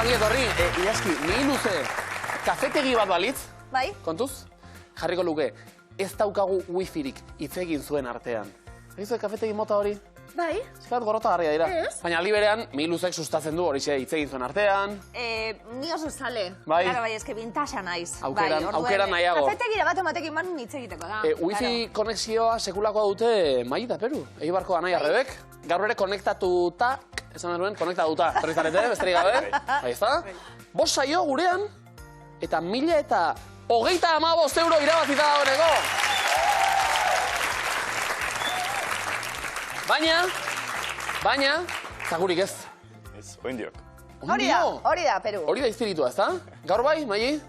ongi etorri. Ilaski, mihi luze, kafetegi bat balitz, Bai. kontuz, jarriko luke, ez daukagu wifirik hitz egin zuen artean. Egizue kafetegi mota hori? Bai. Zifat gorrotagarria dira. Ez. Baina aldi berean, mihi luzek sustatzen du hori hitz egin zuen artean. Ni oso zale. Bai. Claro, bai, eske bintaxa naiz. Aukera nahiago. Kafetegira bat ematekin man hitz egiteko da. Wifi konexioa sekulakoa dute Mai eta Peru. Eibarko Anai Arrebek. Gaur ere konektatuta, esan denuen, konektatuta. Torrizarete, besterik gabe. Ahí está. 5 saio gurean, eta 1025 euro irabazita dagoeneko. Baina, zagurik ez. Ez, oindiok. Hori da, Peru. Hori da izpiritua, ez da? Gaur bai, Mai?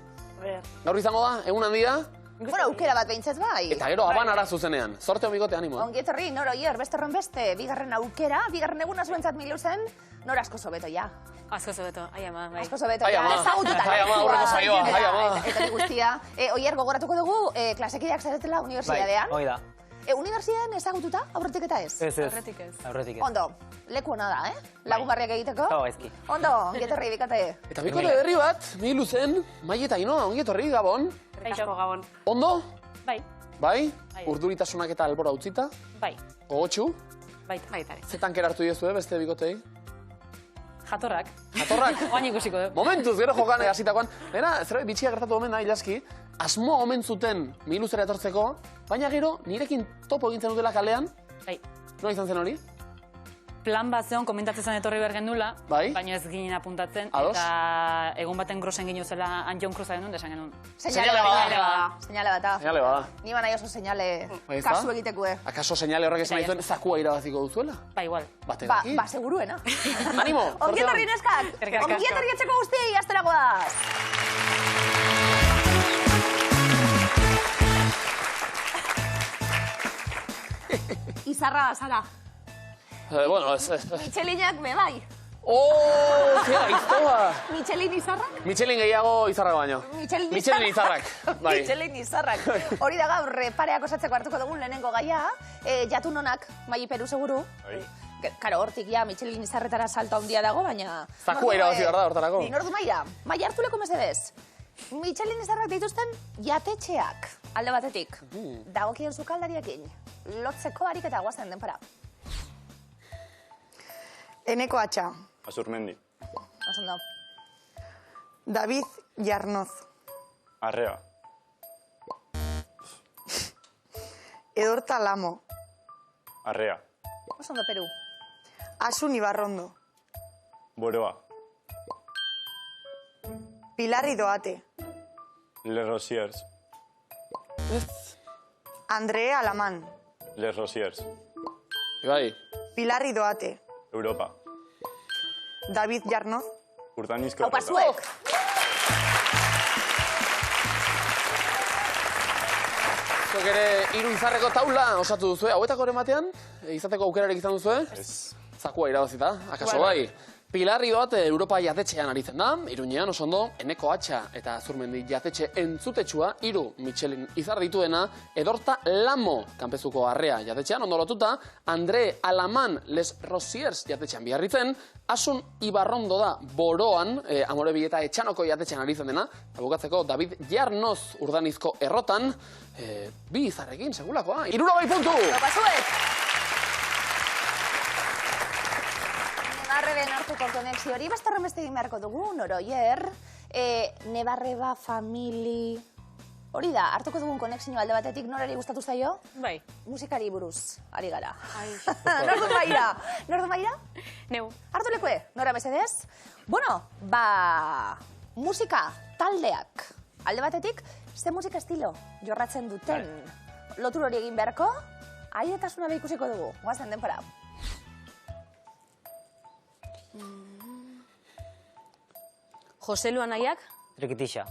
Gaur izango da, egun handia? Bueno, aukera bat behintzat bai. Eta gero Habanara zuzenean. Sorte onbikote animo. Ongi etorri, noro hier, beste horren beste, bigarren aukera, bigarren eguna zuentzat miluzen, nor asko zobeto, ja. Asko zobeto, ai ama, bai. Asko zobeto, Ai ja, ama. ezagututa. Ai ama, aurreko saioa, ai ama. Eta ni guztia. Oier, gogoratuko dugu, klasekideak zaretela unibertsitatean. Hoi da. Unibertsitatean ezagututa, aurretik eta ez? Ez. Aurretik ez. Aurretik ez. Ondo, leku hona da, lagungarriak egiteko? Gaizki. Ondo, ongi etorri bikate. Eta bikote berri bat, mihi luzen, Mai eta Ainoa, ongi etorri, Gabon. Kaixo, Gabon. Ondo? Bai, Bai? Urduritasunak eta albora utzita? bai, Gogotxu? baitare. Zetan kerartu diezue beste bikotei? Jatorrak. Jatorrak? Oain ikusiko du. Momentuz, gero jokan hasitakoan. Bera, zerbait bitxia gertatu omen da, Ilaski. Asmo omen zuten mihi luzera etortzeko, baina gero nirekin topo egintzen dutela kalean. Bai. Nola izan zen hori? Plan bat zeon komentatzen zen etorri behar gendula, Bai. baina ez ginen apuntatzen, Ados. eta egun baten grosen gino zela Antion Cruza genuen, desan genuen. Seinale bada. Seinale bada. Ni banai oso seinale Bai, ezta? kasu egiteko. Akaso seinale horrek esan nahi zuen zakua irabaziko duzuela? Ba, igual. Bate Ba, daki? seguruena. Animo! Ongi etorri neskak! Eskerrik asko. Ongi etorri etxeko guztiei, astelako daz! Izarra, Sara. Bueno, ez... Michelinak be bai. Oh, zera, iztoa! Michelin izarrak? Michelin gehiago izarrak baino. Michelin izarrak, bai. Michelin izarrak. Hori da gaur, pareak osatzeko hartuko dugun lehenengo gaia. Jatun honak, Mai Peru seguru. Bai. Karo, hortik ja, Michelin izarretara salto handia dago, baina... Zakua irabazi behar da, hortarako. Nordu Maia, Maia hartuleko mesedez. Michelin izarrak dituzten jatetxeak, alde batetik. Dagokien sukaldariakin, lotzeko ariketa guazen denpara. Eneko Atxa, Azurmendi. Osondo. David Jarnoz, Arrea. Edorta Lamo, Arrea. Osondo, Peru. Asun Ibarrondo, Boroa. Pilar Idoate, Les Rosiers. Andre Alamán, Les Rosiers. Bai. Pilar Idoate, Europa. David Jarnoz, Urdanizko. Haupa zuek. Zuek ere hiru izarreko taula osatu duzue. Hauetako ere batean, izateko aukerarik izan duzue? Ez. Zakua irabazita, akaso bai. Pilar Idoate Europa jatetxean aritzen da, Iruñean oso ondo, Eneko Atxa eta Azurmendi jatetxe entzutetsua, 3 Michelin izar dituena, Edorta Lamo kanpezuko Arrea jatetxean ondo lotuta, Andre Alamán Les Rosiers jatetxean Biarritzen, Asun Ibarrondo da Boroan, Amorebi eta Etxanoko jatetxean aritzen dena, eta bukatzeko David Jarnoz Urdanizko Errotan, 2 izarrekin, segulakoa, 60 puntu! Haupa zuek. Nebarreben hartuko konexio hori, bastarren beste egin beharko dugu, noroier, Nebarreba famili... Hori da, hartuko dugun konexio alde batetik, norari gustatu zaio? Bai. Musikari buruz, ari gara. Ai. Nordu Maira? Nordu Maira? Neu. Hartu lekue, nora mesedez? Bueno, ba... musika taldeak. Alde batetik, ze musika estilo jorratzen duten. Lotur hori egin beharko, aietasuna ikusiko dugu. Guazen denpara. Joselu Anaiak, Trikitixa.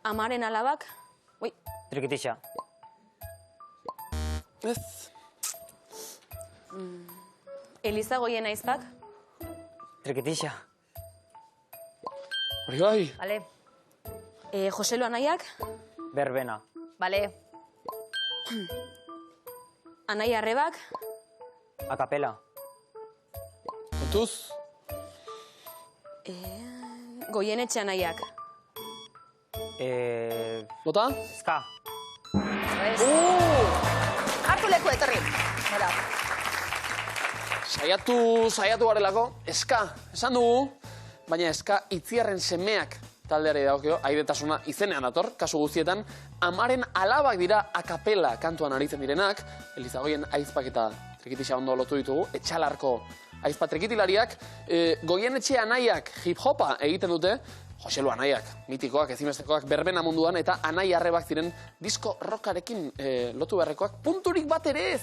Amaren alabak, ui, Trikitixa. Ez. Eliza Goien aizpak, Trikitixa. Hori bai. Bale, Joselu Anaiak, Berbena. bale. Anai Arrebak, Akapela. Kontuz? Goienetxe anaiak. Bota? Ska. Hartu leku etorri. Bora. Saiatu garelako, eska, esan dugu, baina eska Itziarren semeak taldeari dagokio, airetasuna izenean dator, kasu guztietan, amaren alabak dira akapela kantuan aritzen direnak, Elizagoien aizpak eta trikitixa ondo lotu ditugu, etxalarko aizpa trikitilariak, Goienetxe anaiak hip-hopa egiten dute, Joselu anaiak, mitikoak, ezimestekoak, berbena munduan, eta anai arrebak ziren disko rockarekin lotu beharrekoak, punturik bat ere ez!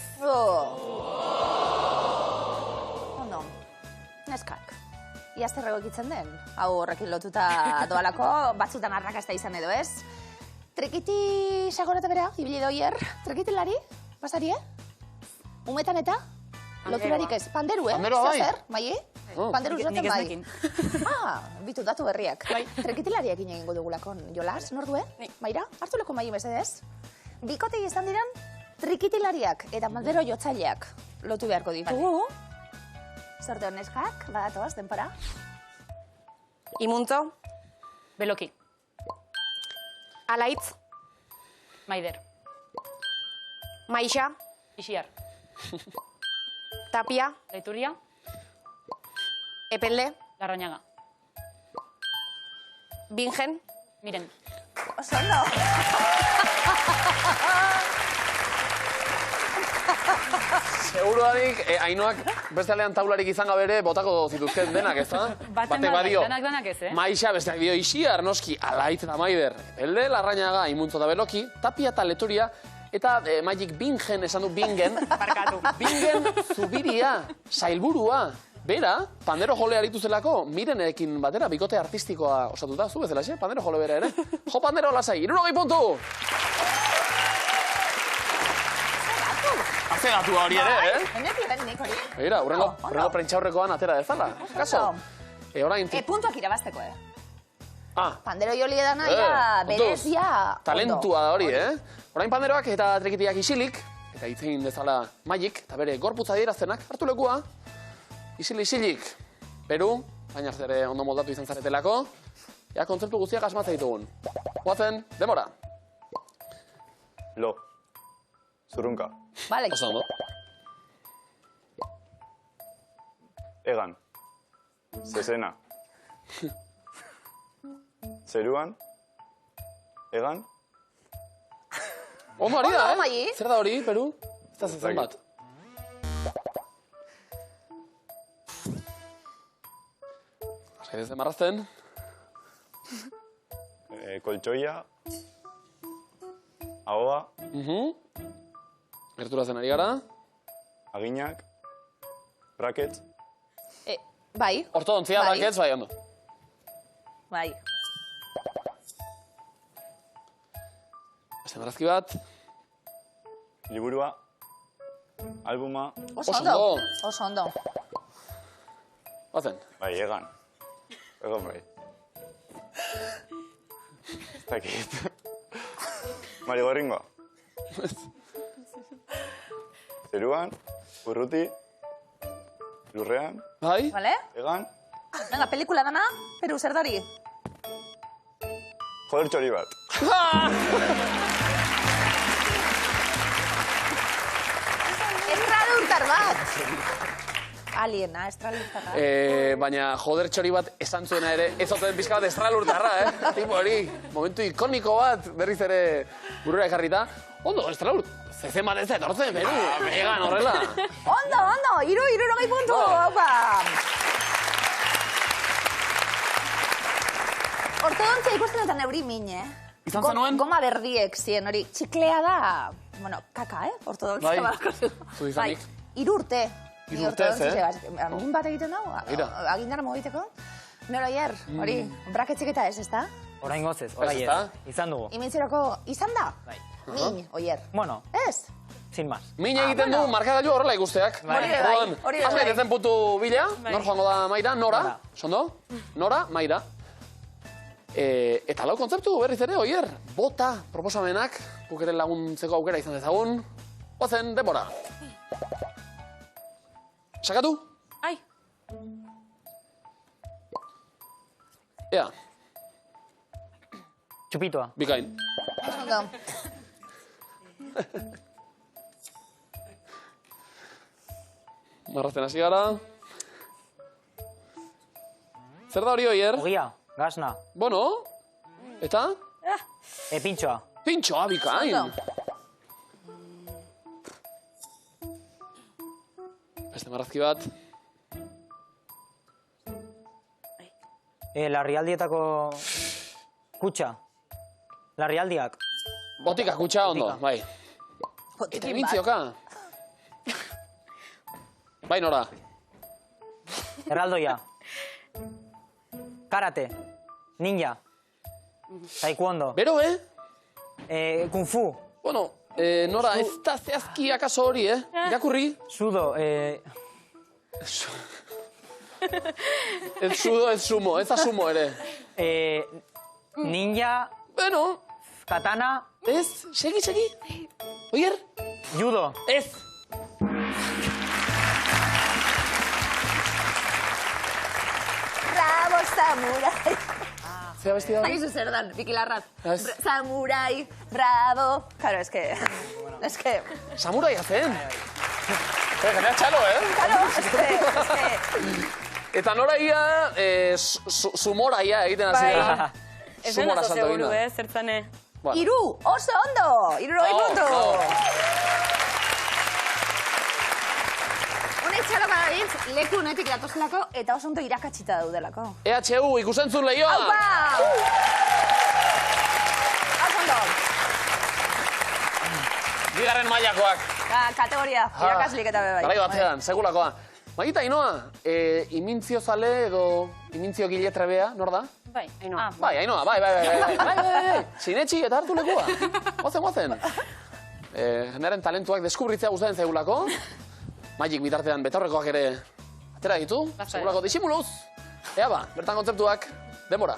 Ondo, neskak. Ia zer egokitzen den? Hau horrekin lotuta doalako, batzutan arrakasta izan edo ez? Trikiti sagorata bera, ibili doier, trikitilari, pasari, Umetan eta? Loturarik ez, panderu, Panderoa bai. Zer, bai? Panderu usatzen Nik ez bai. nekin. Bitu datu berriak. Trikitilariak egingo dugulako, Jolas, nordue? Maira, hartu leko mai mesedez. Bikotei izan diren trikitilariak eta pandero jotzaileak lotu beharko ditugu. Sorte honeskak, badatoaz, denpora. Imuntzo. Beloki. Alaitz. Maider. Maixa. Ixiar. Tapia. Leituria. Epelde. Larrañaga. Bingen. Miren. Osondo. Seguruarik, Ainoak beste aldean taularik izan gabe ere botako zituzken denak, ez da? Baten badio. Danak ez, Maixa, besteak dio Ixiar, noski, Alaitz eta Maider. Elde, Larrañaga, Imuntzo eta Beloki, Tapia eta Leturia, eta Magic Bingen, esan du Bingen. Barkatu. Bingen Zubiria, sailburua. Bera, pandero jole aritu zelako, Mirenekin batera, bikote artistikoa osatuta, zu bezala, pandero jole bera ere. Jo, pandero lasai, 60 puntu! Azegatu hori ere, Nik hori. Begira, urrengo prentxaurrekoan atera dezala. Kaso? Orain... Puntuak irabazteko, Ah, Pandero joli edana, ja, berezia. talentua da hori, Orain panderoak eta trikitiak isilik, eta hitzein dezala Magic, eta bere gorputza adieraztenak, hartu lekua. Isilik. Peru, baina zere ondo moldatu izan zaretelako. Ea, kontzeptu guztiak asmatza ditugun. Guazen, demora. Lo. Zurrunka. Vale. Oso ondo. Egan. Zezena. Zeruan. Egan. Ondo ari da, Ondo, Magi. Zer da hori, Peru? Ez da zezen bat. Zaidezen marrazten. Koltsoia. Ahoa. Gerturazen ari gara. Aginak. Brackets. Bai. Ortodontzia, Bai. brackets, bai, ondo. Bai. Beste marrazki bat. Liburua. Albuma. Oso Oso ondo. ondo. Oso ondo. Guazen. Bai, egan. Egan bai. Ez dakit. Marigorringoa. Zeruan, urruti, lurrean, Bai? Vale? egan, Venga, pelikula dana, Peru, zer da hori? joder txori bat. Estralurtar bat! Aliena, estralurtarra. Baina joder txori bat esan zuena ere, ez oten pizka bat estralurtarra, Tipo hori, momentu ikoniko bat berriz ere burura ekarrita. Ondo, estralurt, zezen bat ez da etortzen, Peru, egan horrela. Ondo, 60 puntu, haupa! Ortodontzia ikusten eta neuri min, Izan zenuen? Goma berdiek zien hori. Txiklea da, bueno, kaka, ortodontzia Bai, badako. zu izanik. 3 urte. Hiru urtez, Amin bat egiten dago, Begira. agindara mogiteko. Nero aier, hori, braketzik eta ez, ezta? Orain gozez, Ez, orain ezta? izan dugu. Imintzerako, izan da? Bai. Min, oier. Bueno, Ez? sin más. Min egiten du markagailu horrela ikusteak. Hori ere bai, Orduan, hori ere has bai. gaitezen puntu bila, nor joango da Maira, Nora, Nora. sondo? Nora, Maira. Eta lau kontzeptu berriz ere, oier, bota proposamenak, guk ere laguntzeko aukera izan dezagun. Ozen, denbora. Sakatu? Ai, Ea, Txupitoa. bikain. Oso ondo. Marrazten hasi gara. Zer da hori oier? Ogia, gasna. Bueno, eta? Pintxoa. Pintxoa, bikain. Ondo. Beste marrazki bat. Larrialdietako kutxa. Larrialdiak. Botika kutxa ondo, Botika. bai. Eta Botikin bat. emintzioka. Bai, nora. Erraldoia. Karate. Ninja. Taekwondo. Bero, Kung Fu. Bueno, nora, ez da zehazki akaso hori, Irakurri. Sudo. Ez sudo, ez sumo, ez da sumo ere. Ninja. Bueno, Katana. ez, segi. Oier? Judo. Ez. Bravo, samurai. Zea besti da? Zagizu zer dan, Biki Larraz. Ez. Samurai, bravo. Claro, es que... Samuraia zen. Genera txalo, Claro, es que... Eta nora ia, sumoraia egiten hasi da. ez Sumora nago salto seguru, eginda. zertzane. Bueno. Iru, oso ondo. 60 puntu. Honek txalo badabitz, leku honetik datozelako eta oso ondo irakatsita daudelako. EHU, ikusentzun lehioa. Aupa! Oso ondo. Bigarren mailakoak. Kategoria, irakaslik eta bebai. Garai batzean, segulakoa. Magita, Ainoa, imintzio zale edo imintzio gile trebea, nor da? Bai, Ainoa. Bai, Ainoa, bai. Sinetxi eta hartu lekua. Gozen. Jendearen talentuak deskubritzea gustatzen zaigulako. Magik bitartean betaurrekoak ere atera ditu. Segulako disimuluz. Ea ba, bertan kontzeptuak, denbora.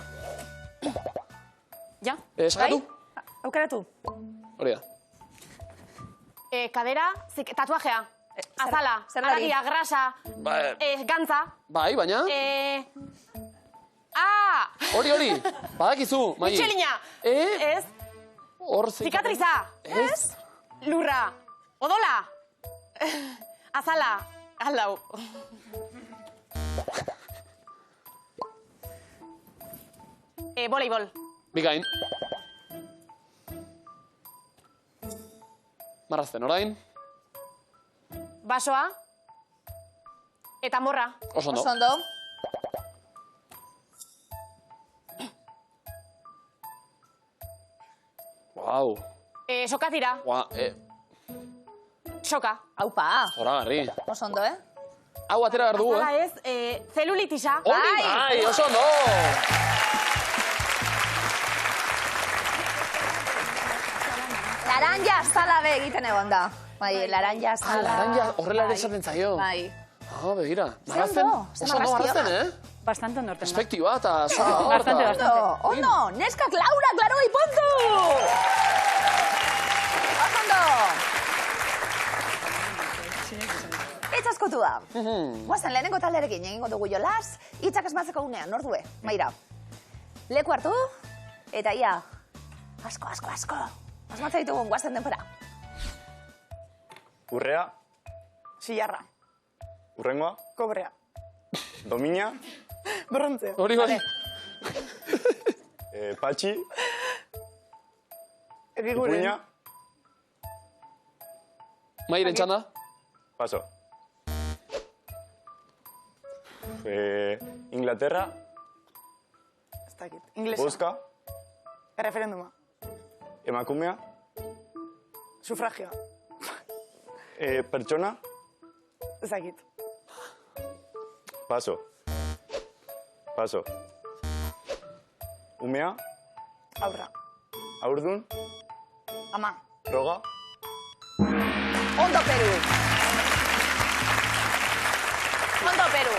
Ja? Sakatu? Aukeratu. Hori da. Kadera, tatuajea. Azala, zer dari? aragia, grasa, gantza. Bai, baina, hori, badakizu, Magi. Mitxelina. Ez, Hor zikatriza. Ez? Lurra. Odola. Azala. Aldau. Voleibol. Bikain. Marrazten orain. Basoa. Eta morra. Oso ondo. Oso ondo. Guau. Sokatira. Soka. Aupa. Zoragarri. Oso ondo, Hau atera behar dugu, Azala ez, zelulitisa. Hori, bai, oso ondo. Laranja azala egiten egon da. Bai, laranja azala. Laranja horrela ere esaten zaio. Bai. Begira. Ze Marrazten, ondo, ze oso ondo marrazki marrazten, Bastante ondo orten da. Perspektiba eta soka hor. Bastante, eta- bastante. Ondo, neskak Laura, klaro, ipuntu! Oso ondo! Itzaskotu da. Guazen, lehenengo talderekin egingo dugu jolas, hitzak esmatzeko unean, nordue, maira. Leku hartu, eta ia, asko. Asmatza ditugun, guazen denpora. Urrea, Sillarra. urrengoa, Kobrea. domina, Brontze. Hori bai. patxi, Egiguren. ipuña, Mairen txanda. paso. Inglaterra, Ez dakit. Inglesa. boska, Erreferenduma. emakumea, Sufragioa. pertsona, Ez dakit. paso. Umea, Aurra. aurdun, Ama. droga, Ondo Peru.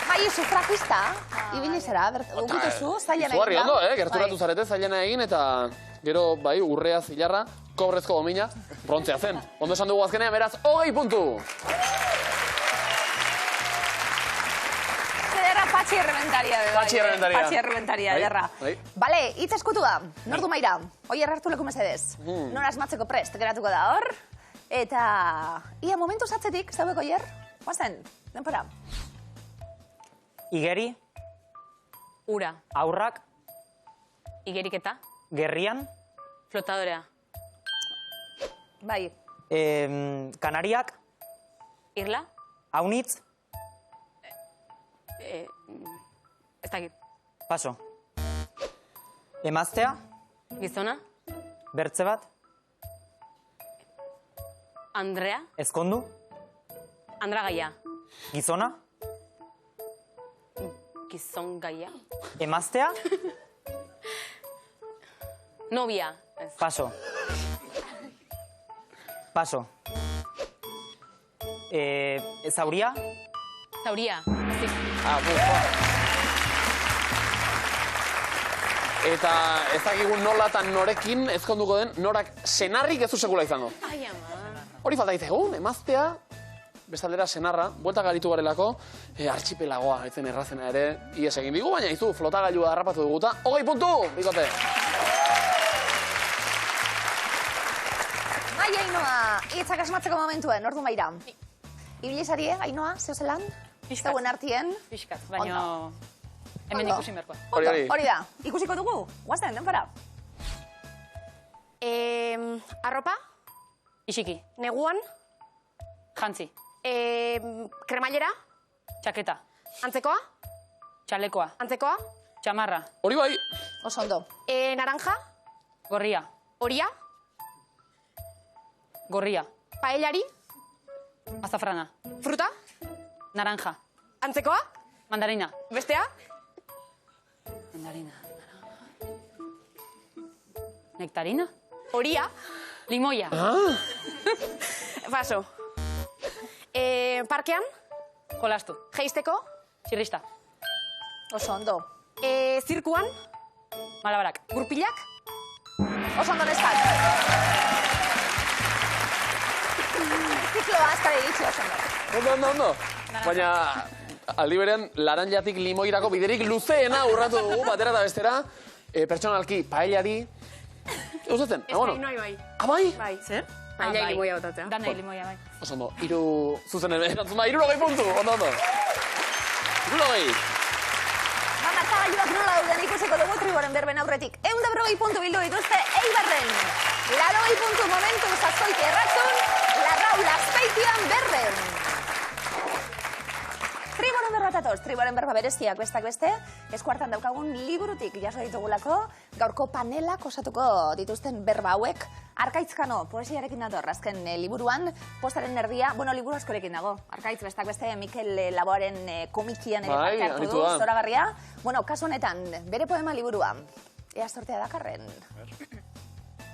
Bai, sufragista, ibili zera, ukituzu, zailan egin Zugarri da. ondo, gerturatu zarete zailena egin eta gero, bai, urrea, zilarra, kobrezko domina, brontzea zen. Ondo esan dugu azkenean, beraz, 20 puntu. Patxi errebentaria. Patxi errebentaria. Patxi errebentaria, Bai, ederra. bai. Bale, hitz eskutua, nordu maira. Oier hartu leku mesedez. Nora asmatzeko prest, geratuko da hor. Eta, ia momentu zatzetik, zaueko oier? Guazen, denpora. Igeri, Ura. aurrak, Igeriketa. gerrian, Flotadorea. Bai, kanariak, Irla. aunitz, Ez dakit. paso. Emaztea, Gizona. bertze bat, Andrea. ezkondu, Andragaia. gizona, Gizon gaia. emaztea, Novia. Ez. paso. Paso. Zauria, Zauria. Ezik. Eta ez dakigun nola eta norekin ezkonduko den, norak senarrik ez du sekula izango. Ai, ama. Hori falta egun, emaztea, bestaldera senarra, buelta garitu garelako, artxipelagoa, etzen errazena ere, ies egin digu, baina izu, flotagailua harrapatu duguta, 20 puntu, bikote! Mai, Ainoa, hitzak asmatzeko momentuen, ordu maira. Ibilizari, Ainoa, zeo zelan? Pixkat. Zeuen artien? Pixkat, baina hemen Ondo. ikusi merkoa. Hori, hori. Hori da, ikusiko dugu, guazen, denpora. Arropa. Isiki, Neguan. jantzi, Kremailera. txaketa, Antzekoa. txalekoa, Antzekoa. txamarra, Hori bai, Oso ondo. Naranja. gorria, Horia. gorria, Paellari. azafrana, Fruta. naranja, Antzekoa. mandarina, Bestea. mandarina, nektarina, Horia. limoia, Paso. Parkean. jolastu, Jeisteko. txirrista, Oso ondo. Zirkuan. malabarak, Gurpilak. Oso ondo neskak. Zikloa azkara egitzi oso ondo. ondo. Baina, aldi berean, laranjatik limoirako biderik luzeena urratu dugu, batera eta bestera, pertsonalki, paellari, eusatzen, Ez bai, noi bai. Abai? Bai. zer? Paella limoia botatzea. Danai limoia, bai. Oso ondo, zuzenen erantzun da, 60 puntu, ondo. 60. Ba, markagailuak nola dauden ikusiko dugu triboren berben aurretik. 140 puntu bildu dituzte Eibarren. 80 puntu momentu Zazkoite erratzun, Larraul Azpeitian berren. Triboren berba tatoz, triboren berba bereziak bestak beste, eskuartan daukagun liburutik jaso ditugulako, gaurko panelak osatuko dituzten berba hauek, Arkaitzkano, poesiarekin dator, azken liburuan, postaren erdia, liburu askorekin dago. Arkaitz, bestak beste, Mikel Laboaren komikian ere Bai, parte hartu aritu du, da. zoragarria. Kasu honetan, bere poema liburua, ea sortea dakarren.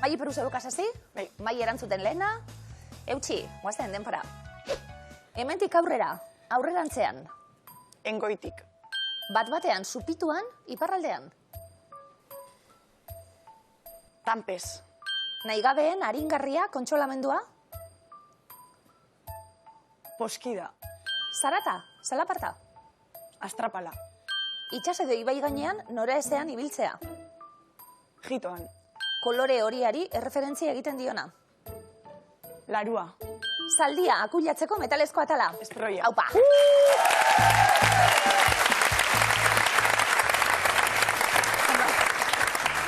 Mai Peruso Lukasasi, mai erantzuten lehena, eutxi, guazen denpora. Hementik aurrerantzean, Engoitik. bat-batean, supituan, iparraldean. Tampes. Nahigabeen aringarria kontsolamendua, Poskida. zarata, zalaparta. Astrapala. Itxas edo ibai gainean noraezean ibiltzea. Jitoan. Kolore horiari erreferentzia egiten diona. Larua. Zaldia akuilatzeko metalezko atala. Esproia. Aupa!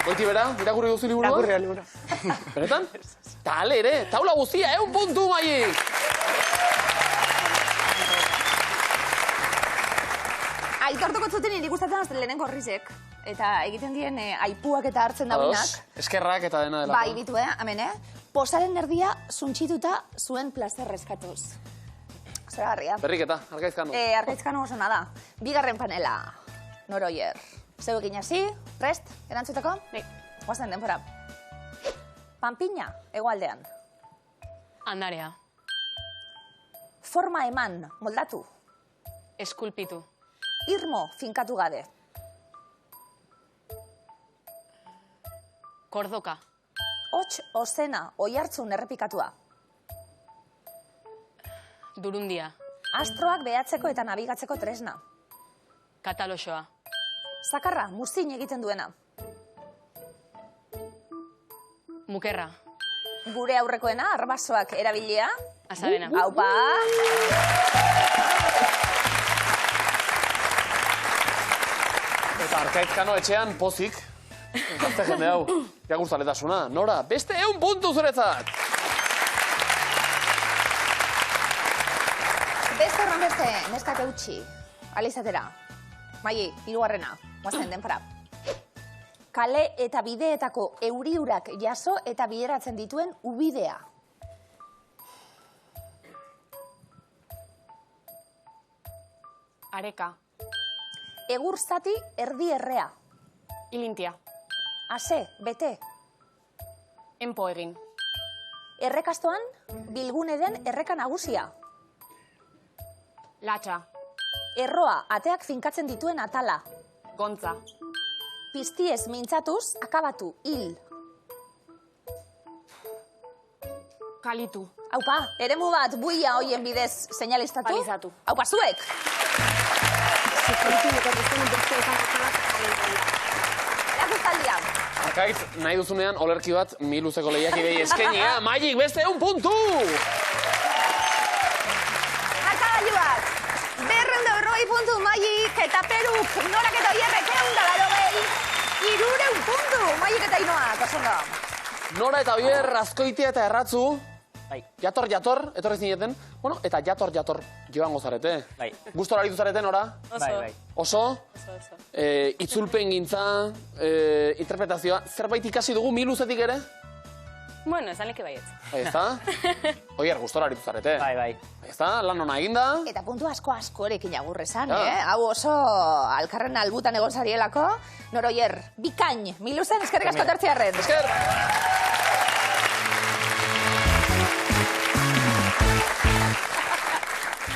Goiti bera, irakurri duzu liburua? Irakurri liburu. Benetan? Tale ere, taula guztia, 1 puntu maik! Aitortuko zuten niri gustatzen azten lehenengo horrizek. Eta egiten dien aipuak eta hartzen dauenak. Eskerrak eta dena delako. Bai, bitu, hemen, Posaren erdia zuntxituta zuen plazer reskatuz. Zoragarria. Berriketa, Arkaitzkano. Arkaitzkano oso nada. Bigarren panela. Noroier. Zeuekin hasi, prest, erantzuteko? Bai. Guazen denpora. Panpina, hegoaldean. Andarea. Forma eman, moldatu. Eskulpitu. Irmo, finkatu gabe. Kordoka. Hots, ozena, oihartzun errepikatua. Durundia. Astroak behatzeko eta nabigatzeko tresna. Kataloxoa. Zakarra, muzin egiten duena. Mukerra. Gure aurrekoena, arbasoak erabilia. Azarena. Aupa! Eta Arkaizkano etxean pozik. Gazte jende hau. Jagurtzaletasuna. Nora, beste 100 puntu zuretzat. Beste horren beste, neskak eutxi. Alizatera. Mai, hirugarrena. Guazen denpara. Kale eta bideetako euriurak jaso eta bideratzen dituen ubidea. Areka. Egur zati erdi errea. Ilintia. Ase, bete. Enpo egin. Errekastoan, bilgune den erreka nagusia. Latxa. Erroa, ateak finkatzen dituen atala. Gontza. Piztiez mintzatuz, akabatu, hil. Kalitu. Aupa, eremu bat buia hoien bidez seinalistatu. Balizatu. Aupa, zuek! Erakustaldia. Arkaitz, nahi duzunean, olerki bat, miluzeko lehiakidei eskenia. Maik, beste 1 puntu! Markagailuak, 240 puntu Maik eta Peruk, Norak eta Oierrek 180, 300 puntu Maik eta Inoak, osondo. Nora eta Oier, Azkoitia eta Erratzu. Bai. Jator, etorri zineten. Bueno, eta jator, joango zarete. Bai. Gustora aritu zarete, Nora? Bai. Oso? Itzulpen gintza, interpretazioa. Zerbait ikasi dugu miluzetik ere? Bueno, esan leke baietz. Bai, ezta? Oier, gustora aritu zarete. Bai. Ezta? Lan hona eginda. Eta puntu askorekin agurrezan, Ja. Hau oso alkarren albutan egon zarielako. Nor Oier, bikain, miluzen eskerrik asko tertziarren. Esker!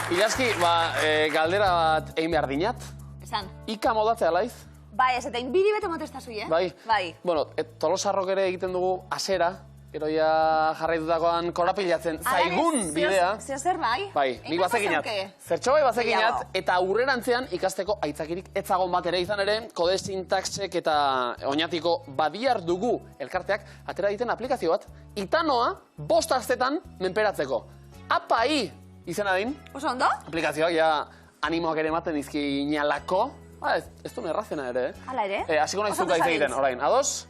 Ilaski, galdera bat egin behar dinat. Esan. Ika modatzea laiz. Bai, ez eta inbiri bete motestazu, Bai. Bai. Bueno, Tolosarrok ere egiten dugu asera, gero ja jarraitutakoan korapilatzen zaigun bidea. Zeo zer bai? Bai, nik bazekinat. Zertxo bai bazekinat, Gehiago. eta aurrerantzean ikasteko aitzakirik etzagon bat ere izan ere, kode sintaxek eta oinatiko badiar dugu elkarteak atera diten aplikazio bat, itanoa 5 astetan menperatzeko. API izena din, Oso ondo? aplikazioak ja animoak ere ematen dizki inalako. Ez du errazena ere, Hala ere? Hasiko nahi Oso zuka hitz ondo egiten, zabiltz. orain, ados?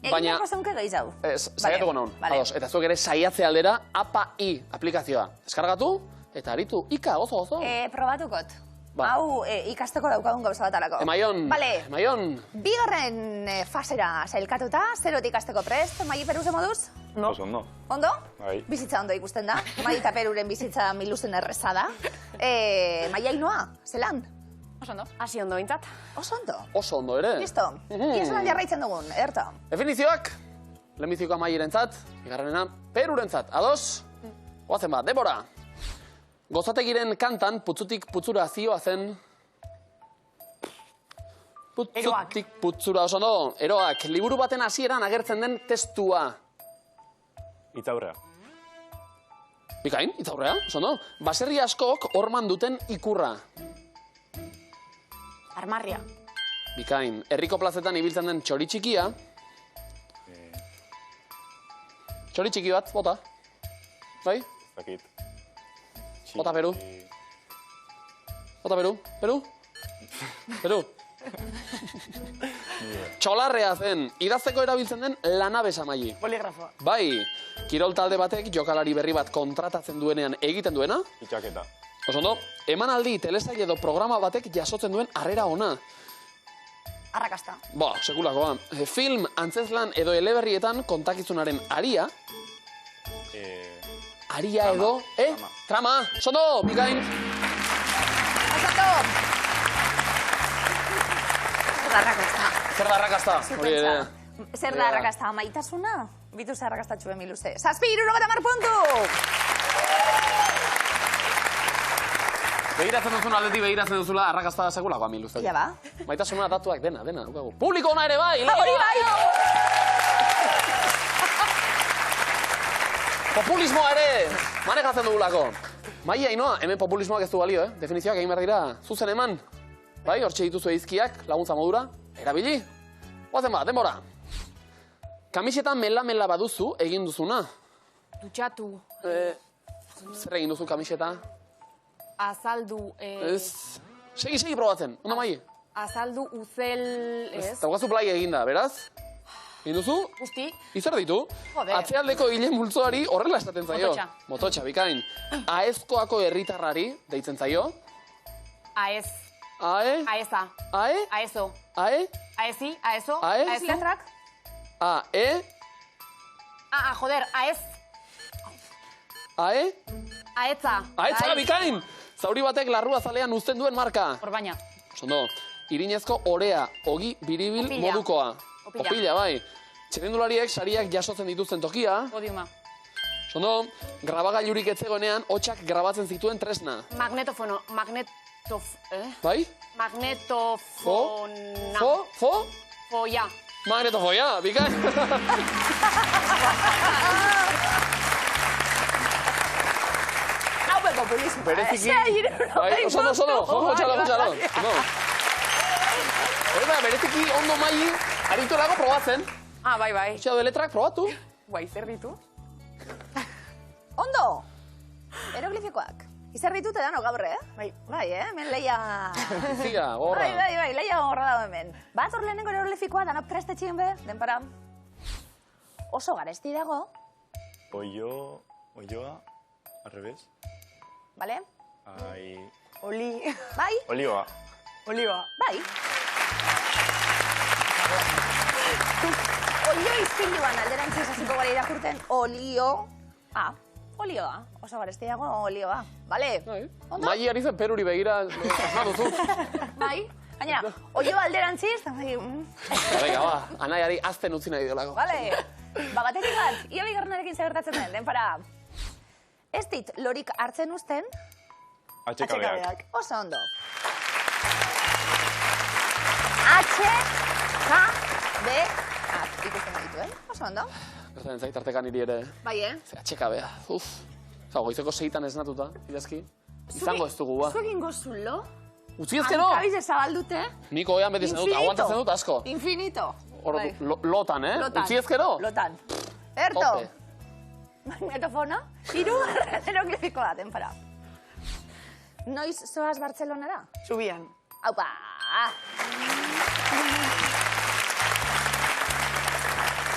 Egin Baina- beharko zeunke gehiago. Saiatuko naun, Vale. ados. Eta zuek ere saiatze aldera API aplikazioa. Eskargatu eta aritu, ika, gozo. Probatukot. Ba. Hau ikasteko daukagun gauza batarako. Emaion, Vale. Emaion. Bigarren fasera sailkatuta, zerotik ikasteko prest, Mai Peruze moduz? Oso ondo. Ondo? Bai. Bizitza ondo ikusten da. Mai eta Peruren bizitza miluzen erreza da. Mai Ainoa, zelan? Oso ondo. Hasi ondo bintzat. Oso ondo. Oso ondo ere. Listo. Iesan jarraitzen dugun, ederto. Definizioak, lehenbizikoa Mairentzat, bigarrenena Perurentzat. Ados? Oazen bat, Debora. Gozategiren kantan putzutik putzura zioa zen... Putzutik putzura, oso ondo. Eroak, liburu baten hasieran agertzen den testua. Itzaurrea. Bikain, itzaurrea, oso ondo. Baserri askok horman duten ikurra. Armarria. Bikain, herriko plazetan ibiltzen den txori txikia. Txori txiki bat, bota. Bai? Zakit. Bota Peru. Bota Peru. Peru? Peru. Txolarrea zen, idazteko erabiltzen den lanabesa Mai. Poligrafoa. Bai, kirol talde batek jokalari berri bat kontratatzen duenean egiten duena. Itxaketa. Oso ondo, emanaldi, telesail edo programa batek jasotzen duen harrera ona. Arrakasta. Ba, sekulakoa. Film, antzezlan edo eleberrietan kontakizunaren aria. Aria Trama. edo, Trama. Sondo, bikain. Osato! Zer da arrakasta? Zer da arrakasta? Hori ere. Zer da arrakasta? Maitasuna? Bitu zer arrakastatxue miluze. 760 puntu! Begiratzen duzun aldetik begiratzen duzula arrakasta sekulakoa miluze. Ia ba. Maitasuna datuak dena, daukagu. Publiko ona ere bai! Hori bai! Populismoa ere manejatzen dugulako. Mai Ainoa, hemen populismoak ez du balio, Definizioak egin behar dira zuzen eman. Bai, hortxe dituzu izkiak, laguntza modura, erabili. Guazen ba, denbora. Kamisetan mela-mela baduzu egin duzuna. Dutxatu. Zer egin duzu kamiseta? Azaldu. Ez. Segi probatzen, ondo mai. Azaldu uzel. Ez. Taukazu plai eginda, beraz? Egin duzu? Guzti. Izer ditu? Joder. Atzealdeko hile multzoari horrela esaten zaio. Mototxa. Mototxa, bikain. Aezkoako herritarrari deitzen zaio. Aez. Ae? Aeza. Ae? Aezo. Ae? Aezi. Aezo. Ae? Aezu. Letrak? Ae? Joder. Aez. Ae? Aetza. Aetza, Bai. bikain! Zauri batek larrua zalean uzten duen marka. Hor baina. Sondo, irinezko orea, ogi biribil Opila. modukoa. Opila. Opila, bai. Txerrendulariek sariak jasotzen dituzten tokia. Podiuma. Sondo, grabagailurik etzegoenean, hotxak grabatzen zituen tresna. Magnetofono. Bai? Magnetofona. Foia. Magnetofoia, bikain. Hau populismo. Bereziki. Bai, oso ondo, txalo. Hori da, bereziki ondo mai, aritu lago probatzen. Bai. Txado letrak probatu. Guai, zer ditu? Ondo! Eroglifikoak. Izar ditute dano gaur, Bai, hemen leia... Ziga, gorra. Bai, leia gorra dago hemen. Bat hor lehenengo eroglifikoa, danok prestetxien be, denpara. Oso garesti dago, Oioa, al revés. bale? Ai... Bai? Olioa. Oliva. Bai. Olio izpiluan alderantziz hasiko gara irakurten olioa. Olioa. Oso garesti dago olioa. Bale? Ondo? Mai ari zen peruri begira, asmatuzu. Bai? Gainera, olio alderantziz, Venga, ba, anaiari azten utzi nahi diolako. Bale? Batetik bat, ia bigarrenarekin zegertatzen den, denpara. Ez dit lorik hartzen uzten, Atxekabeak. oso ondo. H-K-B-ak ikusten dituen, oso ondo. Gertatzen zait artekan niri ere. Bai, Ze atxekabea, goizeko 6 esnatuta, idazki. Izango ez dugu, ba. Zu egingo zulo? Utzi ezkero! Hankabize zabaldute. Niko oean beti zen dut, aguantatzen dut asko. Infinito. Hor, Bai. lotan, Lotan. Utzi ezkero? Lotan. Erto. Tope. Magnetofona. Hirugarren eroglifikoa, denpara. Noiz zoaz Bartzelonara? Zubian. Aupa!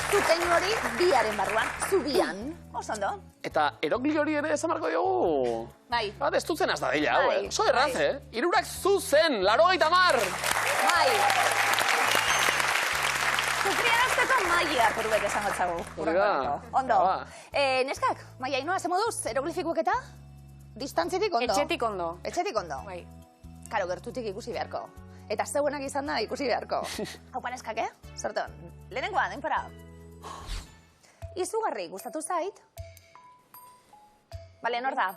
Zuten hori biaren barruan, zubian. Oso ondo. Eta erogli hori ere esan marko diogu. Bai. Bat, ez dutzen az da dila, hau, Bai, Oso erraz, bai. Irurak zuzen, 80. Bai. Zukriarazteko maia peruek esango txagu. Hori da. Ondo. Ba. Neskak, maia inoa, ze moduz, eroglifikuek eta? Distantzitik ondo. Etxetik ondo. Etxetik ondo. Bai. Karo, gertutik ikusi beharko. Eta zeuenak izan da ikusi beharko. Hau paneskak, Zorton, lehenengoa, denpara. Izugarri gustatu zait. Bale, nor da?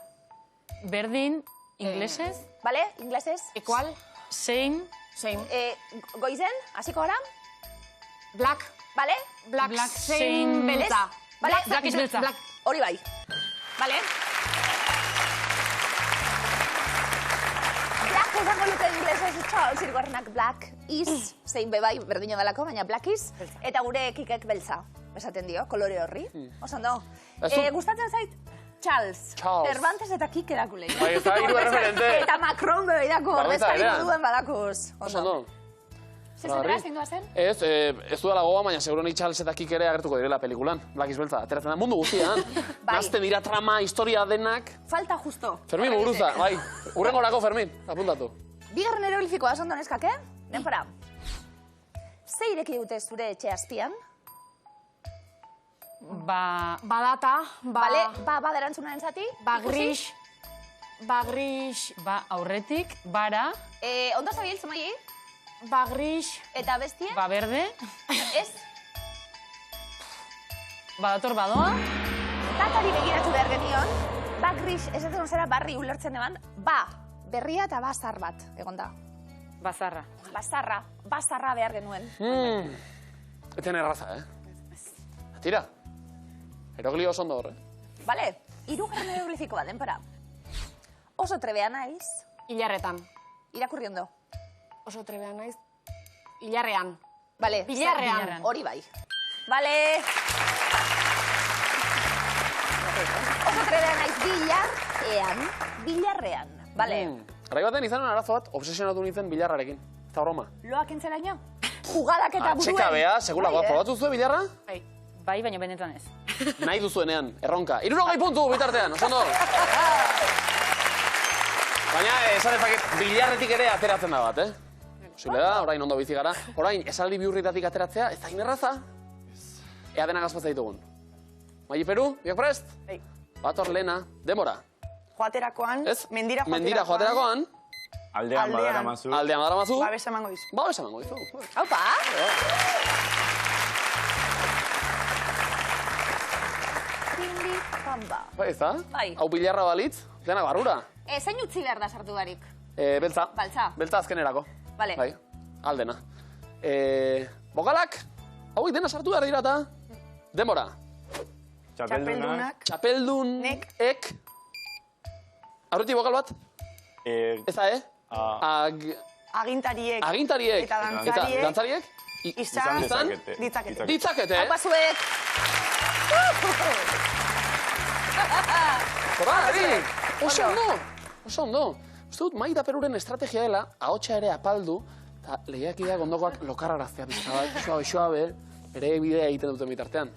Berdin, inglesez, Bale, inglesez? Ekual. sein, Same. Goizen, hasiko gara? Black. Bale? Black. Black, Same. same. Beltza. Bale? Black is beltza. Hori bai. Bale? Black esango luke inglesez, Charles irgorrenak black is, zein bebai, berdina dalako, baina black is, eta gure kikek beltza, esaten dio, kolore horri. Oso ondo. Gustatzen zait? Charles. Charles. Cervantes eta Kik erakule. Bai, ez da, hiru erreferente. Eta Macron bebe idako, Bagoitza ordezkari berean. moduen badakuz. Oso ondo. Zezatera zein doa zen? Ez du dela gogoa, baina seguronik Charles eta Kik ere agertuko direla pelikulan. Black is beltza, ateratzen da mundu guztian. Bai. Nazten dira trama, historia denak. Falta justo. Fermin Muguruza, bai. Urrengorako Fermin, apuntatu. Bigarren eroglifikoa oso ondo neskak, Denpora. Ze ireki dute zure etxe azpian? Badata. Bale, ba erantzunaren zati? Bagris. Bagris. ba aurretik, bara, Ondo zabiltz, Maii? Bagris. Eta bestie? ba berde, Ez? badator badoa, Datari begiratu behar genion. Ba gris, ez dut zera barri ulertzen eban. Ba, berria eta bazar bat, egon da. bazarra. Bazarra behar genuen. Eten erraza, Tira. Eroglio oso ondo horre. Bale, hirugarren eroglifikoa, denpora. Oso trebea naiz, Hilarretan. irakurri ondo. Oso trebea naiz. Ilarrean. Bale, Bilarrean. hori bai. Bale. Oso trebea naiz bilarrean. Bale. Garai baten izan arazo bat, obsesionatu nintzen bilarrarekin. Eta broma. Loak entzeraino? Jugadak eta buruen. Txekabea, segulagoa. Probatu zuen bilarra? Bai, baina benetan ez. Nahi duzuenean, erronka. 60 puntu bitartean, oso ondo. Baina, esan dezaket, bilarretik ere ateratzen da bat, Zule da, orain ondo bizi gara. Orain, esaldi bihurritatik ateratzea, ez da inerraza? Ea dena gazpatza ditugun. Mai Peru, biak prest? Bator lehena, demora. Joaterakoan, Ez? mendira Mendira joaterakoan, Aldean badaramazu. aldean badaramazu. Babes emango dizu. Babes emango dizu. Haupa. Bimbi, pamba. Bai, ez da? Bai. Hau bilarra balitz, denak barrura. Zein utzi behar da sartu barik? Beltza. Baltza. Beltza azkenerako. Bale. Bai, aldena. Bokalak, hauek dena sartu behar dira eta demora. Txapeldunak. Txapeldun, Nek. ek. Aurretik bokal bat? Ez da, Agintariek. Agintariek. Eta dantzariek. dantzariek? Izan. Ditzakete. Ditzakete. Haupa zuek. Zora, Ari! Oso ondo! Oso ondo! Uste dut, Mai da Peruren estrategia dela, ahotsa ere apaldu, eta lehiakideak ondokoak lokarraraztea pizka bat, suabe, bere bidea egiten duten bitartean.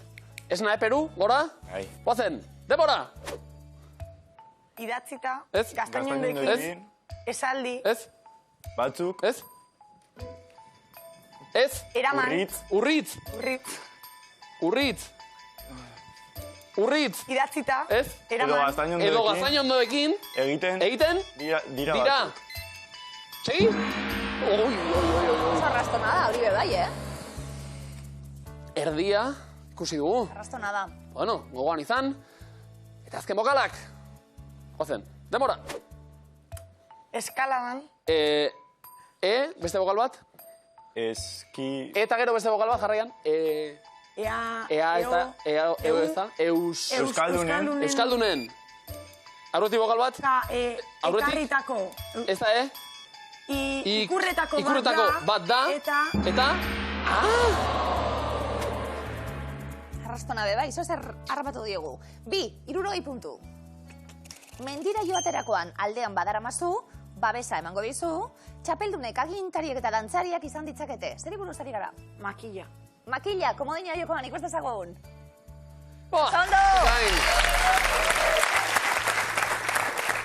Ez nahi, Peru, gora? Bai. Guazen, demora! Idatzita, Ez. gaztainondoekin, esaldi, Ez? Batzuk. Ez? Ez? eraman, Urritz. Urritz! urritz, Urritz! Urritz! idatzita, Ez? Edo eraman, gaztainondoekin. Edo gaztainondoekin Egiten. egiten Dira dira. batzuk. Segi? Oi. Oso arrastonada, hori be bai, Erdia, ikusi dugu. Arrastonada. Bueno, gogoan izan. Eta azken bokalak. Gozen, demora. eskaladan, Beste bokal bat. Eski. Eta gero beste bokal bat jarraian. ea, Ea ez da, eo ez da. Euskaldunen. Euskaldunen. Aurretik bokal bat. Aurretik? ekarritako, Ez da, ikurretako bat da. Eta. Arrastona be bai, zer harrapatu diegu. 60 puntu. Mendira joaterakoan aldean badaramazu, babesa emango dizu, txapeldunek, agintariek eta dantzariak izan ditzakete. Zeri buruz ari gara? makilla. Makilla, komodina jokoan, ikusten zagoen. Boa! Ondo! Gain.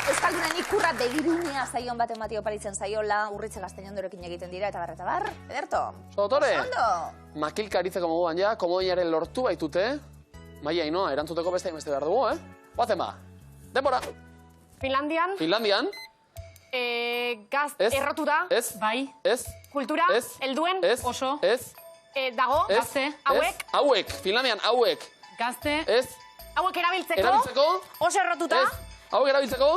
Euskaldunen ikurra begirunea zaion baten bati oparitzen zaiola, urritze gaztainondorekin egiten dira eta bar. Ederto? Sotore. Ondo! Makilka aritzeko moduan ja, komodinaren lortu baitute. Maia inoa, erantzuteko beste behar dugu, Guazen ba. Demora. Finlandian. Finlandian. Gaz Ez. errotuta. Ez. Bai, Ez. Kultura. Ez. Helduen. Ez. Oso. Ez. Dago. Ez. Gazte. Hauek. Ez. Hauek. Finlandian, hauek. gazte, Ez. Hauek erabiltzeko. Erabiltzeko. Oso errotuta. Ez. Hauek erabiltzeko.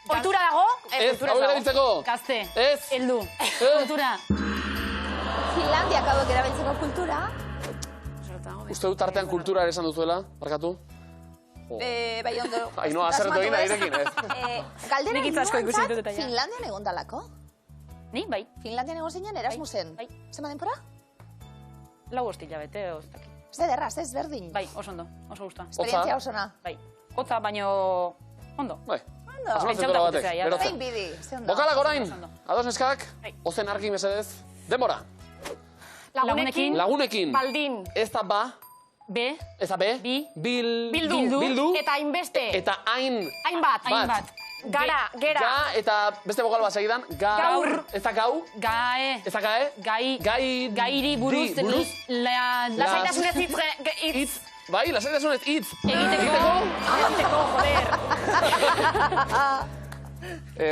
Kultura dago. Ez. kultura Hauek dago. erabiltzeko. gazte, Ez. heldu, kultura. Finlandiak hauek erabiltzeko kultura. Uste dut artean kultura ere esan duzuela, barkatu? Bai ondo. Ainoa, haserretu egin da direkin, ez? Galdera Nik hitz asko ikusi inoentzat ditut eta ja. Finlandian egon dalako? Ni, bai, Finlandian egon zinen Erasmusen. Bai. Zema denpora? 4 hilabete, ez dakit. Ez derraz, ez berdin. Bai, oso ondo, oso gusta. Esperientzia osona. Bai, hotza baino ondo. Bai. Ondo. Asmatzen Pentsatuta dura gute batek, zera, ja. berotzen. Zein bidi, ze ondo. Bokalak orain, Oso ondo. ados neskak, Bai. ozen argi mesedez, demora. Lagunekin. Lagunekin. Baldin. Ez da ba, B, ez da be, Bi. Bildu. Eta hainbeste. eta hain, Hainbat. hainbat. Gara. Gera. ga, eta beste bokal bat segidan, Gaur. ez da gau, Gae, ez da gae, gai, gairi buruz, Lasaitasunez hitz. bai, lasaitasunez hitz. egiteko, joder.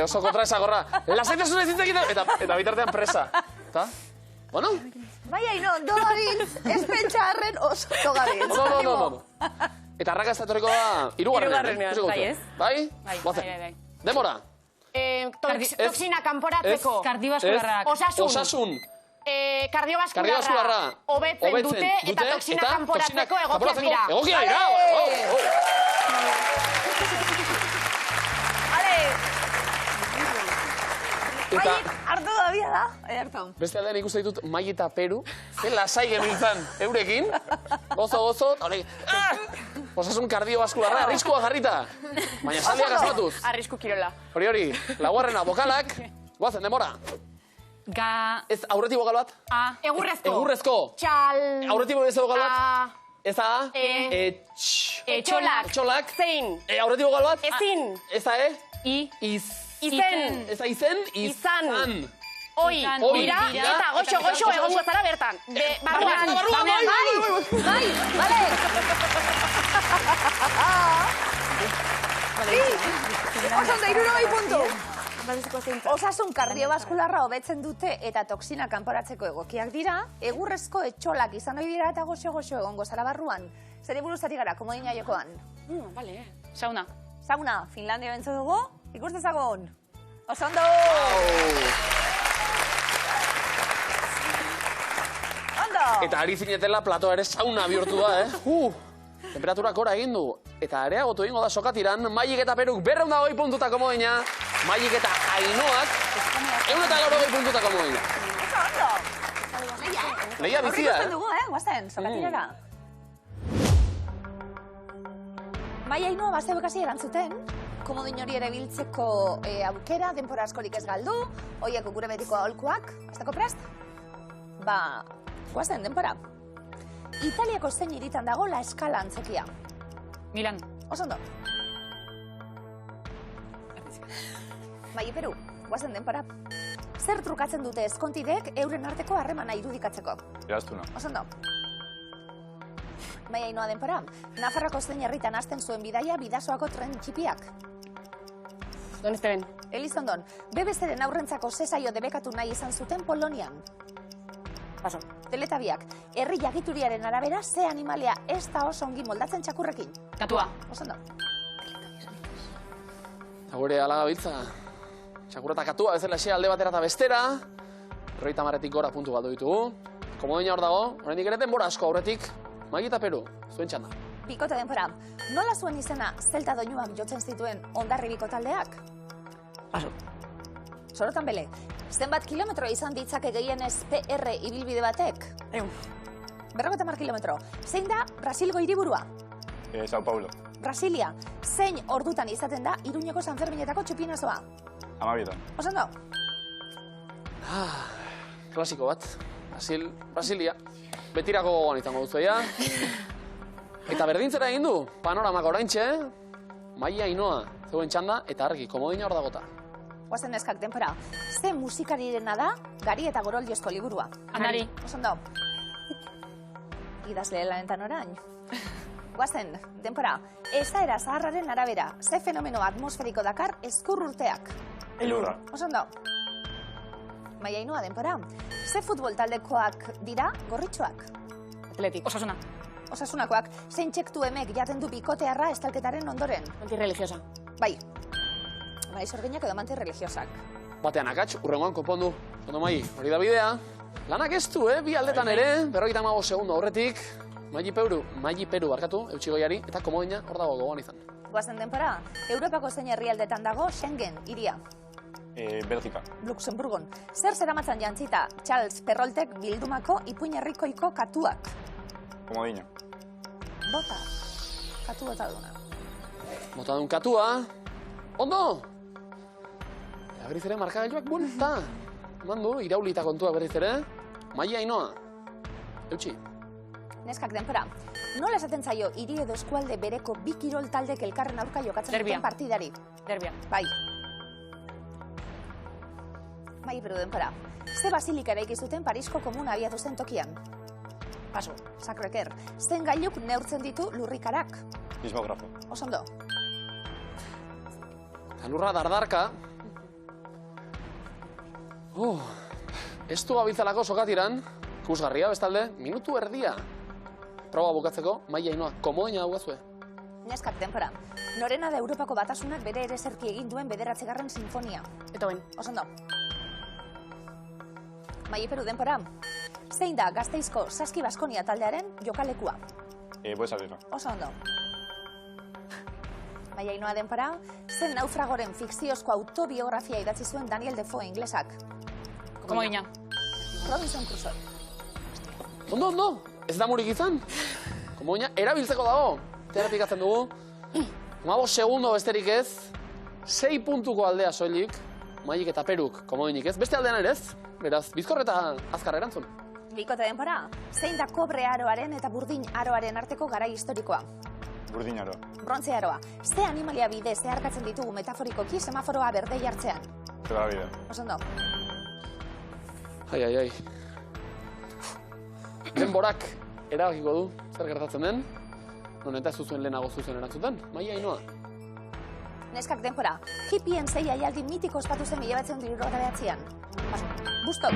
Oso kontra esagorra, lasaitasunez hitz egiten, eta bitartean presa. Eta, bueno, Bai, haino, ondo gabiltz, ez pentsarren oso ondo gabiltz. no. Eta arrakasta etorriko da, hirugarrenean. Hirugarrenean, Ikusiko bai, duzu. ez? Bai? Bai, Goazen. bai. Demora. Toxina kanporatzeko. Kardiobaskularrak. Osasun. Kardiobaskularra. Hobetzen dute eta toxina kanporatzeko egokiak dira. Egokiak dira. Maiek hartu da bia da. Ederto. Beste aldean ikusten ditut Mai eta Peru, ze lasai genbiltzan eurekin, gozo, hori, osasun kardiobaskularra, arriskua jarrita, baina saldiak asmatuz. Arrisku kirola. Hori, laugarrena, bokalak, guazen, demora. Ez aurretik bokal bat? Egurrezko. Egurrezko. Txal. Aurretik bokal bat? Ez da? Etxolak. Etxolak. Zein. Aurretik bokal bat? Ezin. Ez da, Izen. Ez da izen? Izan. Oi. Dira. Eta goxo egongo zara bertan. Barruan. Bai, bale. Oso da, 60 puntu. Osasun kardiobaskularra hobetzen dute eta toksina kanporatzeko egokiak dira, egurrezko etxolak izan ohi dira eta goxo egongo zara barruan. Zeri buruz ari gara, komodina jokoan. Vale. Sauna. Sauna, Finlandia bentzu dugu, ikus dezagun. Oso ondo! Ondo! Eta ari zinetela platoa ere sauna bihurtu da, Temperaturak gora egin du. Eta areagotu egingo da sokatiran, Maiek eta Peruk 220 puntutako modina, Maiek eta Ainoak 180 puntutako modina. Oso ondo! Lehia bizia, Horrik dugu, guazen, sokatirara. Maia Ainoa bazeuek hasi erantzuten, komodin hori ere biltzeko aukera, denpora askorik ez galdu, hoiek gure betiko aholkuak, azteko prest? Guazen, denpora. Italiako zein hiritan dago La Scala antzokia? Milan. Oso ondo. Maia Peru, guazen denpora. Zer trukatzen dute ezkontidek euren arteko harremana irudikatzeko? Eraztuna. Oso ondo. Maia Ainoa denpora. Nafarroko zein herritan hasten zuen bidaia Bidasoako tren txipiak? Don Esteben. Elizondon, BBC-ren aurrentzako zesaio debekatu nahi izan zuten Polonian? Paso. Teletabiak, herri jagituriaren arabera ze animalia ez da oso ongi moldatzen txakurrekin? Katua. Oso ondo. Eta gure alagabiltza, txakurreta katua bezala xe alde batera eta bestera, 30 gora puntu galdu ditugu. Komodina hor dago, oraindik ere denbora asko aurretik, Mai eta Peru, zuen txanda. Bikote denpora, nola zuen izena zelta doinuak jotzen zituen Hondarribiko taldeak? Paso. Sorotan bele, zenbat kilometro izan ditzake gehienez PR ibilbide batek? 50 kilometro. Zein da Brasilgo hiriburua? Sao Paulo. Brasilia. Zein ordutan izaten da Iruñeko Sanferminetako txupinazoa? 12. Oso ondo. Klasiko bat, Brasilia. Betirako gogoan izango duzuea. Eta berdintzera egin du, panoramak oraintxe, Maia Ainoa, zeuen txanda, eta argi, komodina hor dagota. Guazen neskak denpora, ze musikarirena da Gari eta Goroldiozko liburua? Anari. Oso ondo. Idazle lanetan orain. Guazen, denpora, esaera zaharraren arabera, ze fenomeno atmosferiko dakar ezkur urteak? Elurra. Oso ondo. Maia Ainoa denpora, ze futbol taldekoak dira gorritxoak? Atletik. Osasuna. Osasunakoak, zein txektu emek jaten du bikotearra estalketaren ondoren? Antirreligiosa. Bai. Bai, sorginak edo manti religiosak. Batean akats, urrengoan konpondu. Ondo Mai, hori da bidea. Lanak ez du, bi aldetan ere, 55 segundo aurretik. Mai Peru barkatu, eutxigoiari, eta komodina hor dago gogoan izan. Guazen denpora, Europako zein herrialdetan dago Schengen hiria? Belgika. Luxemburgon. Zer zeramatzan jantzita Charles Perroltek bildumako ipuin herrikoiko katuak? Komodina. Bota. Katu bota duna. Bota duen katua. Ondo! Berriz ere markagailuak buelta. Mandu, iraulita kontua berriz ere. Maia Ainoa. Eutxi. Neskak denpora. Nola esaten zaio hiri edo eskualde bereko bi kirol taldek elkarren aurka jokatzen Derbia. duten partidari? Derbia. Bai. Mai Peru denpora. Ze basilika eraiki zuten Parisko komuna abiatu zen tokian? Paso. Sakreker. Zen gailuk neurtzen ditu lurrikarak? Sismografo. Oso ondo. Lurra dardarka. Ez du gabiltzalako sokatiran. Ikusgarria bestalde, minutu erdia. Proba bukatzeko, Maia Ainoa, komodina daugazue. Neskak denpora. Norena da Europako Batasunak bere ere zerki egin duen 9. sinfonia? Beethoven. Oso ondo. Mai Peru denpora. Zein da Gasteizko Saski Baskonia taldearen jokalekua? Buesa Arena. Oso ondo. Aiainoa denpora, zen naufragoren fikziozko autobiografia idatzi zuen Daniel Defoe inglesak. Komodina. Robinson Crusoe. Ondo, ez da murik izan. Komodina, erabiltzeko dago. Terapikatzen dugu. 15 segundo besterik ez. 6 puntuko aldea soilik. Maik eta Peruk, komodinik ez. Beste aldean ere ez. Beraz, bizkor eta azkar erantzun. Bikote denpora, zein da kobre aroaren eta burdin aroaren arteko garai historikoa? Burdin aroa. Brontze aroa. Ze animalia bidez zeharkatzen ditugu metaforikoki semaforoa berde jartzean? Zebra bide. Osondo. Ai. Denborak erabakiko du, zer gertatzen den. Non eta ez zuzuen lehenago zuzen erantzuten. Maia Ainoa. Neskak denpora, hippien zei aialdi mitiko ospatu zen 1979an. Bustok.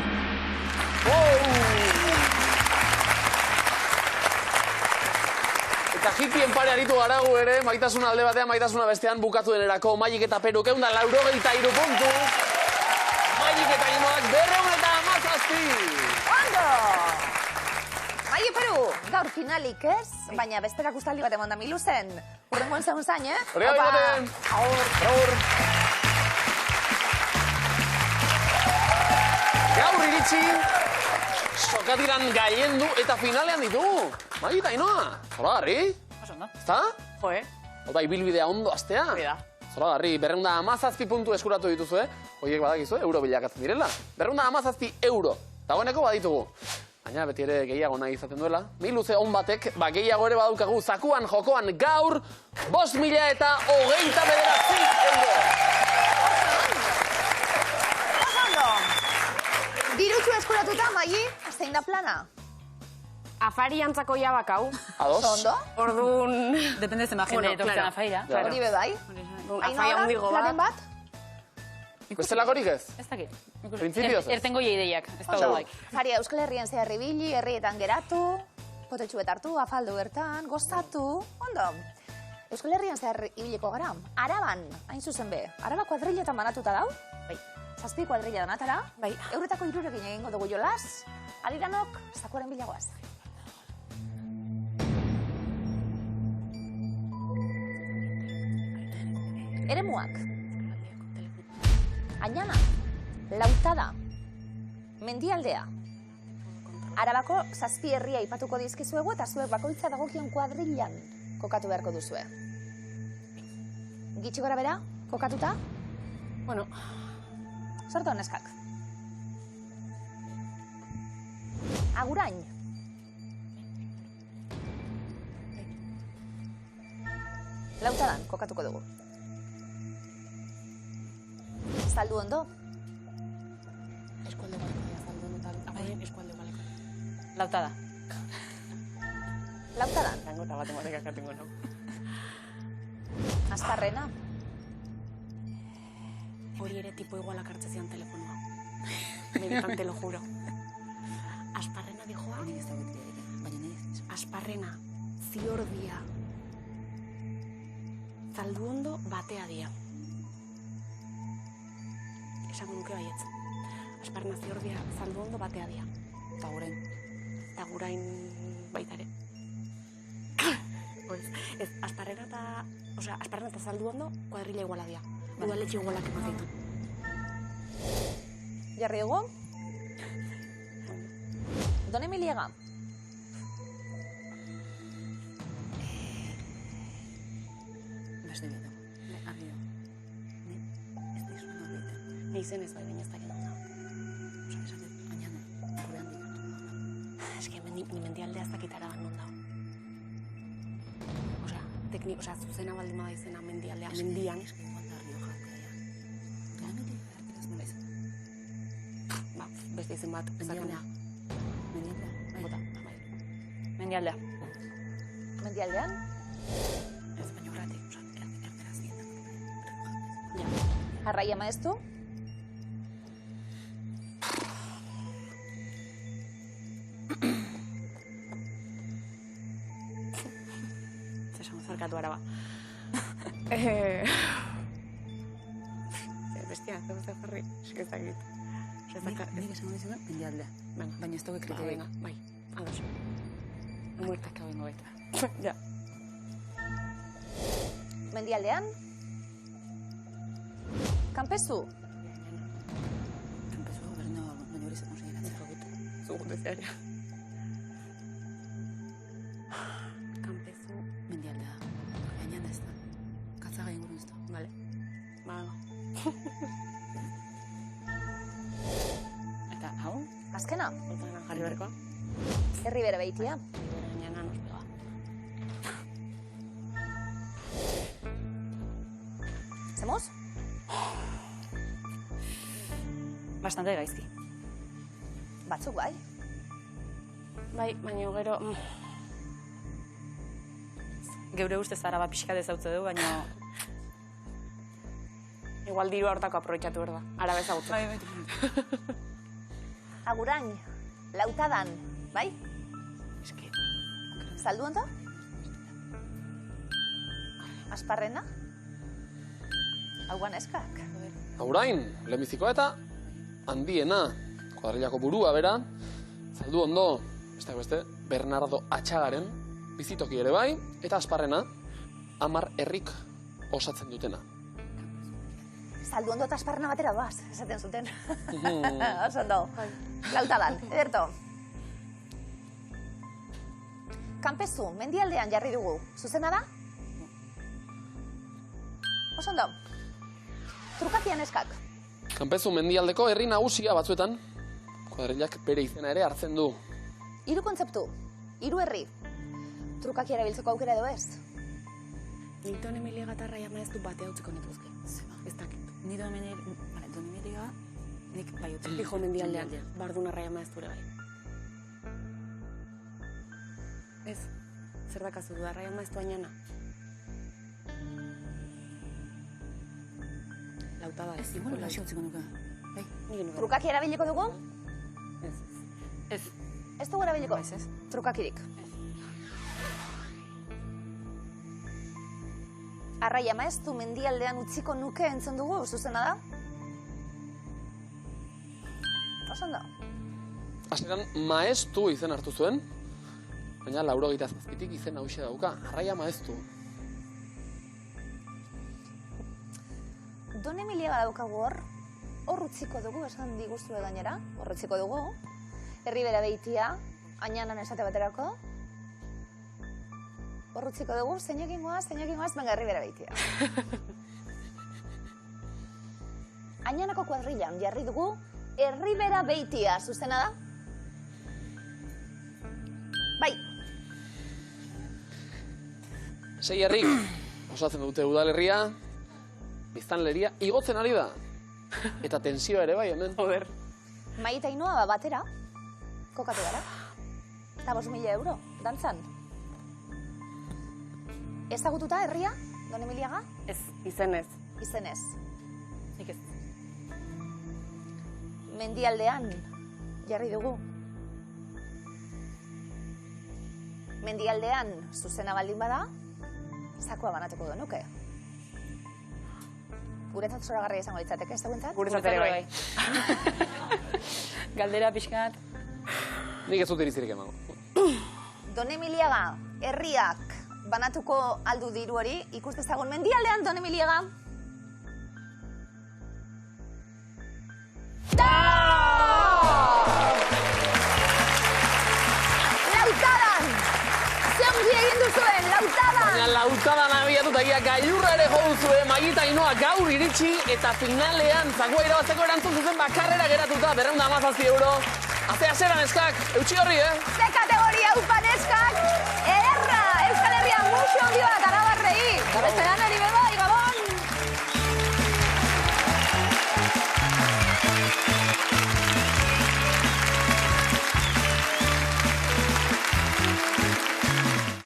Eta hippien pare aritu garagu ere, maitasuna alde batean, maitasuna bestean bukatu denerako Maik eta Peruk 183 puntu. Maik eta Ainoak 217. Ondo! Maie Peru, gaur finalik ez, baina besterak ustaldi bat emonda miluzen. Urrengoen zeun zain, eh? Hori gaten! Aur! Gaur iritsi, sokatiran gailendu eta finalean ditugu. Maik eta Ainoa, zoragarri? Osondo. Ezta? Jo, Ota ibilbidea ondo astea. Hori da. Zoragarri, 217 puntu eskuratu dituzue. Horiek badakizu, euro bilakatzen direla. 217 euro. Dagoeneko baditugu. Baina beti ere gehiago nahi izaten duela. Miluze on batek, gehiago ere badaukagu zakuan jokoan gaur 5.029 euro. Ondo! Dirutxu eskuratuta, Maie, zein da plana? Afari antzako jabakau. Ados? Ondo? Orduan... Depende zen jende etortzen claro. afaira. Claro. Hori bebai? Afaia hundigo planen bat. bat? Bestelakorik ez? Ez dakit. Printzipioz ez? Ertengo ideiak, ez da Oso. bai. Faria Euskal Herrian zehar ibili, herrietan geratu, potetxuet hartu, afaldu bertan, gozatu, ondo. Euskal Herrian zehar ibiliko gara, Araban, hain zuzen be, Araba kuadriletan banatuta dau, Bai. 7 kuadrilla danatara, Bai. euretako 3rekin egingo dugu jolas, aliranok, zakuaren bilagoaz. Eremuak. Añana, Lautada, Mendialdea. Arabako 7 herria ipatuko dizkizuegu eta zuek bakoitza dagokion kuadrillan kokatu beharko duzue. Gitxi gora bera, kokatuta? Bueno, Sortu neskak. Agurain. Lautadan kokatuko dugu. Zaldu ondo. eskualde balkoia zaldu notal. Afaien eskualde balkoia. Lautada. Lautadan. Tango eta matematikak atengo nau. Azkarrena. Hori ere tipo igualak hartzezian telefonoa. Benetan te lo juro. Asparrena dijoa. Asparrena, ziordia. Zaldu ondo batea dia. Esango nuke baietz. Asparrena ziordia zaldu ondo batea dia. Eta gurein. Eta gurain baitare. Pues, ez, asparrena eta zaldu ondo kuadrilla iguala dia. Udaletxe igualak eman zaitu. Jarri dugu. Don Emiliega. Beste bide. Argi da. Ez da izan hori egiten. Ni izen ez bai, baina ez dakit non da. Osa, esaten, añana, gurean dikatu. Eske, ni mendialdea ez dakit araban non da. Osea, zuzena baldin bada izena mendialdea, mendian. Eski, igual da Rioja, ja. Gametik, ez nolaiz. Ba, beste izen bat, Mendialdea. Mendialdea. Bota, bai. Mendialdea. Mendialdean. Ez baino gratik, osea, erderaz dietan. Ja. Jarraia maeztu. Zesan zarkatu araba. Bestia, zer jarri, eske ez dakit. Nik esango dizuna, mendialdea. Venga. Baina ez dugu Ba, kriterio. venga, bai, ados. Muertaka bengo baita. Ja. mendialdean. Kanpezu. Kanpezu, baina hori zen hori Zugutezearia. Kanpezu. mendialdea. Gainean ez da. Katzaga inguru ez da. Vale. Eta hau? Azkena, Jarri berkoa. Herribera beitia. Mañana nos pega. Zemoz? Bastante gaizki. Batzuk bai. Bai, baina gero... Geure ustez araba pixka dezautze du, baina... Igual diru hortako aprobetxatu behar da. Arabe ezagutzen. Bai. Agurain, lautadan, bai? Eski. Zaldu ondo? Asparrena? Hauan eskak. Agurain, lehenbizikoa eta handiena. Kuadrillako burua bera. Zaldu ondo, beste, Bernardo Atxagaren bizitoki ere bai. Eta Asparrena, 10 herrik osatzen dutena. Zaldu ondo eta asparrena batera doaz, esaten zuten. Oso ondo. Lautadan, ederto. Kanpezu, mendialdean jarri dugu. Zuzena da? Oso ondo. Trukakian eskak. Kanpezu mendialdeko herri nagusia batzuetan, kuadrillak bere izena ere hartzen du. 3 kontzeptu, 3 herri. Trukaki erabiltzeko aukera edo ez? Nik Don Emilia eta Raia Maeztu batea utziko nituzke. Ez dakit. Ni Don Emilia, nik bai utzi. Dijo mendialdean. Barduna Raia Maezture bai. Ez, zer dakazu du da Raia Maeztu añana? Lautada ez. Igual lasio utziko nuke. Bai. Nik nuke. Trukaki erabiliko dugu? Ez. Ez dugu erabiliko? Ez. Trukakirik. Arraia Maeztu mendialdean utziko nuke entzun dugu, zuzena da? Oso ondo. Hasieran Maeztu izen hartu zuen, baina 87tik izen hauxe dauka, Arraia Maeztu. Don Emilia daukagu hor utziko dugu, esan diguzue gainera, hor utziko dugu. Herribera beitia, añanan esate baterako. Hor utziko dugu, zeinekin goaz, benga herribera beitia. Añanako kuadrillan jarri dugu, herribera beitia, zuzena da? Bai, 6 herrik osatzen dute udalerria, biztanleria igotzen ari da. Eta tensioa ere bai hemen. Joder. Maita Inoa batera, kokatu gara. Eta 5.000 euro, dantzan. Ezagututa herria, Don Emiliaga? Ez, izenez. Izenez. Nik ez. Mendialdean jarri dugu. Mendialdean zuzena baldin bada, zakoa banatuko du nuke. Guretzat zoragarria izango litzateke, ez dagoentzat? Guretzat ere bai. Galdera pixkat. Nik ez dut iritzirik emango. Don Emiliaga, herriak banatuko aldu diru hori, ikus dezagun mendialdean, Don Emiliaga. Lautadan! Ze ongi egin duzuen, lautadan! Baina lautadan abiatuta egia gailurra ere jo duzue, Magita Inoa gaur iritsi eta finalean zagoa irabazteko erantzun zuzen bakarrera geratuta, 217 euro. Azte aseran eskak, eutxi horri, Ze kategoria upan eskak, ederra! Euskal Herria muxo handi bat arabarrei! Bestean